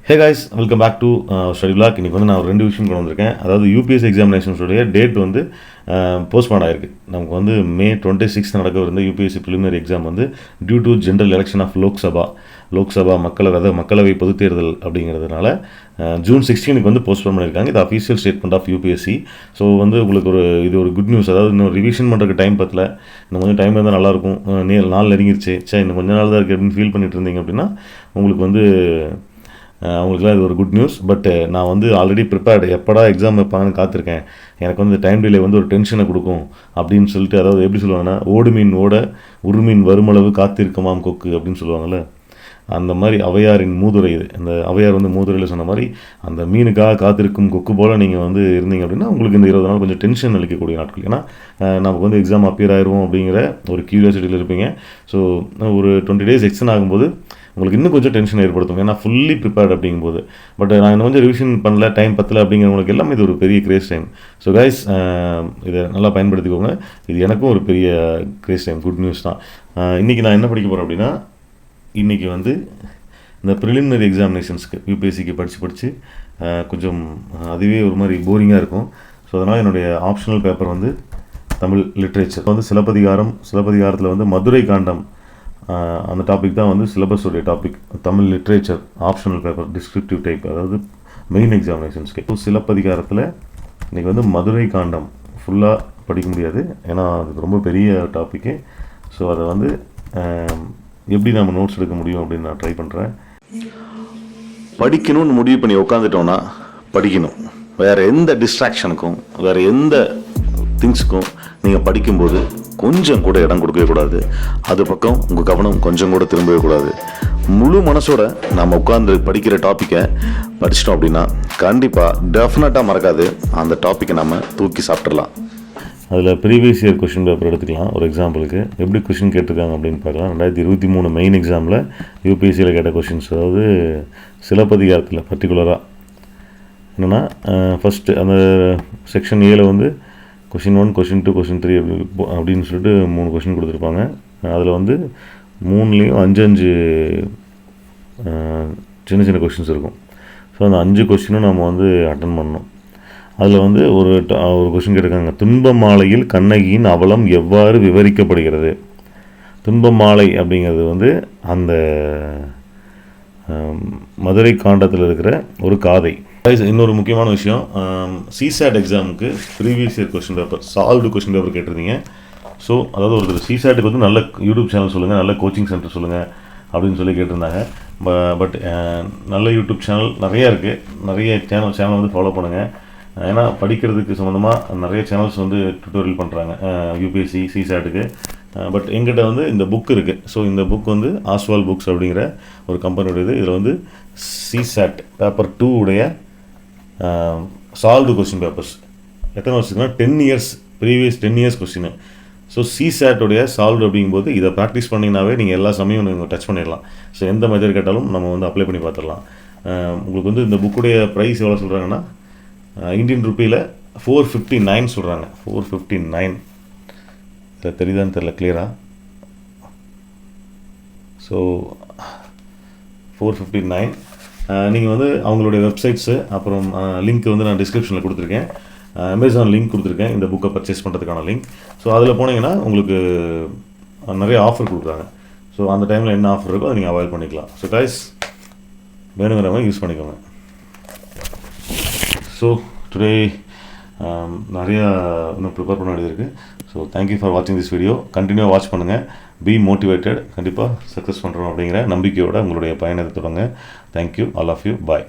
Hey guys, welcome back to Study Block. இன்னைக்கு வந்து நான் ஒரு 2 விஷயம் கொண்டு வந்திருக்கேன். அதாவது யூபிஎஸ்சி எக்ஸாமினேஷன்ஸோடைய டேட் வந்து போஸ்ட்பான் ஆயிருக்கு. நமக்கு வந்து May 26 நடக்க இருந்த யூபிஎஸ்சி ப்ரிலிமினரி எக்ஸாம் வந்து due to general election of Lok Sabha மக்களவை பொதுத் தேர்தல் அப்படிங்கிறதுனால June 16 வந்து போஸ்ட்பான் பண்ணியிருக்காங்க. இது official statement of UPSC. So வந்து உங்களுக்கு இது ஒரு குட் நியூஸ். அதாவது இன்னும் ரிவிஷன் பண்ணுறதுக்கு டைம் பத்தல, இன்னும் கொஞ்சம் டைம் இருந்தால் நல்லாயிருக்கும், நாள் நெருங்கிருச்சு, இன்னும் கொஞ்சம் நாள் தான் இருக்குது அப்படின்னு ஃபீல் பண்ணிட்டு இருந்தீங்க அப்படின்னா உங்களுக்கு வந்து அவங்களுக்குலாம் இது ஒரு குட் நியூஸ். பட் நான் வந்து ஆல்ரெடி ப்ரிப்பேர்டு, எப்படா எக்ஸாம் வைப்பாங்கன்னு காத்திருக்கேன். எனக்கு வந்து டைம் டிலே வந்து ஒரு டென்ஷனை கொடுக்கும் அப்படின்னு சொல்லிட்டு, அதாவது எப்படி சொல்லுவாங்கன்னா, ஓடு மீன் ஓட உருமீன் வருமளவு காத்திருக்குமாம் கொக்கு அப்படின்னு சொல்லுவாங்கள்ல, அந்த மாதிரி ஔவையாரின் மூதுரை இது. அந்த ஔவையார் வந்து மூதுரையில் சொன்ன மாதிரி அந்த மீனுக்காக காத்திருக்கும் கொக்கு போல் நீங்கள் வந்து இருந்தீங்க அப்படின்னா உங்களுக்கு இந்த 20 நாள் கொஞ்சம் டென்ஷன் அளிக்கக்கூடிய நாட்கள். ஏன்னா நமக்கு வந்து எக்ஸாம் அப்பியர் ஆயிடுவோம் அப்படிங்கிற ஒரு கியூரியாசிட்டியில் இருப்பீங்க. ஸோ ஒரு 20 days எக்ஸ்டன் ஆகும்போது உங்களுக்கு இன்னும் கொஞ்சம் டென்ஷன் ஏற்படுத்தும், ஏன்னா ஃபுல்லி ப்ரிப்பேர்ட் அப்படிங்கும்போது. பட் நான் இன்னும் கொஞ்சம் ரிவிஷன் பண்ணல, டைம் பத்தல அப்படிங்கிறவங்களுக்கு எல்லாமே இது ஒரு பெரிய கிரேஸ் டைம். ஸோ கைஸ், இதை நல்லா பயன்படுத்திக்கோங்க. இது எனக்கும் ஒரு பெரிய கிரேஸ் டைம், குட் நியூஸ் தான். இன்றைக்கி நான் என்ன படிக்க போகிறேன் அப்படின்னா, இன்றைக்கி வந்து இந்த ப்ரிலிமினரி எக்ஸாமினேஷன்ஸ்க்கு யூபிஎஸ்சிக்கு படித்து கொஞ்சம் அதுவே ஒரு மாதிரி போரிங்காக இருக்கும். ஸோ அதனால் என்னுடைய ஆப்ஷனல் பேப்பர் வந்து தமிழ் லிட்ரேச்சர் வந்து சிலப்பதிகாரத்தில் வந்து மதுரை காண்டம், அந்த டாபிக் தான் வந்து சிலபஸோடைய topic. Tamil literature optional paper, descriptive type, அதாவது மெயின் எக்ஸாமினேஷன்ஸ்க்கு. ஸோ சிலப்பதிகாரத்தில் இன்றைக்கி வந்து மதுரை காண்டம் ஃபுல்லாக படிக்க முடியாது, ஏன்னா அது ரொம்ப பெரிய டாப்பிக்கு. ஸோ அதை வந்து எப்படி நம்ம நோட்ஸ் எடுக்க முடியும் அப்படின்னு நான் ட்ரை பண்ணுறேன். படிக்கணும்னு முடிவு பண்ணி உட்காந்துட்டோன்னா படிக்கணும். வேறு எந்த டிஸ்ட்ராக்ஷனுக்கும் வேறு எந்த திங்ஸுக்கும் நீங்கள் படிக்கும்போது கொஞ்சம் கூட இடம் கொடுக்கவே கூடாது. அது பக்கம் உங்கள் கவனம் கொஞ்சம் கூட திரும்பவே கூடாது. முழு மனசோட நம்ம உட்காந்து படிக்கிற டாப்பிக்கை படிச்சிட்டோம் அப்படின்னா கண்டிப்பாக டெஃபினட்டாக மறக்காது, அந்த டாப்பிக்கை நம்ம தூக்கி சாப்பிட்றலாம். அதில் ப்ரீவியஸ் இயர் கொஷின் பேப்பர் எடுத்துக்கலாம். ஒரு எக்ஸாம்பிளுக்கு எப்படி கொஷின் கேட்டிருக்காங்க அப்படின்னு பார்க்கலாம். 2023 மெயின் எக்ஸாமில் யூபிஎஸ்சியில் கேட்ட கொஷின்ஸ், அதாவது சிலப்பதிகாரத்தில் பர்டிகுலராக என்னென்னா, ஃபஸ்ட்டு அந்த செக்ஷன் ஏல வந்து கொஷின் 1, கொஷின் 2, கொஷின் 3 அப்படின்னு சொல்லிட்டு 3 கொஷின் கொடுத்துருப்பாங்க. அதில் வந்து 3லேயும் 5 சின்ன கொஷின்ஸ் இருக்கும். ஸோ அந்த 5 கொஷினும் நம்ம வந்து அட்டன் பண்ணணும். அதில் வந்து ஒரு கொஷின் கேட்டிருக்காங்க, துன்ப மாலையில் கண்ணகியின் அவலம் எவ்வாறு விவரிக்கப்படுகிறது. துன்ப மாலை அப்படிங்கிறது வந்து அந்த மதுரை காண்டத்தில் இருக்கிற ஒரு காதை. இன்னொரு முக்கியமான விஷயம், சிசாட் எக்ஸாமுக்கு previous year question paper, solved question paper கேட்டிருந்தீங்க. ஸோ அதாவது ஒருத்தர் சிசாட்டுக்கு வந்து நல்ல யூடியூப் சேனல் சொல்லுங்கள், நல்ல கோச்சிங் சென்டர் சொல்லுங்கள் அப்படின்னு சொல்லி கேட்டிருந்தாங்க. பட் நல்ல யூடியூப் சேனல் நிறையா இருக்குது, நிறைய சேனல் வந்து ஃபாலோ பண்ணுங்கள். ஏன்னா படிக்கிறதுக்கு சம்மந்தமாக நிறைய சேனல்ஸ் வந்து டுட்டோரியல் பண்ணுறாங்க யூபிஎஸ்சி சிசாட்டுக்கு. பட் எங்கிட்ட வந்து இந்த புக் இருக்குது. ஸோ இந்த புக் வந்து OSWAAL புக்ஸ் அப்படிங்கிற ஒரு கம்பெனியோடது. இதில் வந்து சிசாட் பேப்பர் 2 உடைய சால்வ்டு கொஸ்டின் பேப்பர்ஸ் எத்தனை வருஷத்துக்குன்னா 10 years, previous 10 years question. So சிசாட்டுடைய சால்வ்டு அப்படிங்கும்போது இதை ப்ராக்டிஸ் பண்ணிங்கனாவே நீங்கள் எல்லா சமயம் நீங்கள் டச் பண்ணிடலாம். ஸோ எந்த மெத்தட் கேட்டாலும் நம்ம வந்து அப்ளை பண்ணி பார்த்துடலாம். உங்களுக்கு வந்து இந்த புக்குடைய ப்ரைஸ் எவ்வளோ சொல்கிறாங்கன்னா, இந்தியன் ருப்பியில் 459 சொல்கிறாங்க. 459 இதை தெரியுதான்னு தெரில கிளியராக. ஸோ 459. நீங்கள் வந்து அவங்களுடைய வெப்சைட்ஸு, அப்புறம் லிங்க் வந்து நான் டிஸ்கிரிப்ஷனில் கொடுத்துருக்கேன். அமேசான் லிங்க் கொடுத்துருக்கேன் இந்த புக்கை பர்ச்சேஸ் பண்ணுறதுக்கான லிங்க். ஸோ அதில் போனீங்கன்னா உங்களுக்கு நிறைய ஆஃபர் கொடுக்குறாங்க. ஸோ அந்த டைமில் என்ன ஆஃபர் இருக்கோ அதை நீங்கள் அவாய்ட் பண்ணிக்கலாம். ஸோ கைஸ், வேணுங்கிறவங்க யூஸ் பண்ணிக்கோங்க. ஸோ டுடே நிறையா இன்னும் ப்ரிப்பேர் பண்ண வேண்டியது இருக்குது. ஸோ தேங்க்யூ ஃபார் வாட்சிங் திஸ் வீடியோ. கண்டினியூவாக வாட்ச் பண்ணுங்கள். Be motivated. கண்டிப்பாக சக்ஸஸ் பண்ணுறோம் அப்படிங்கிற நம்பிக்கையோடு உங்களுடைய பயணத்தை தொடங்க. Thank you all of you. Bye.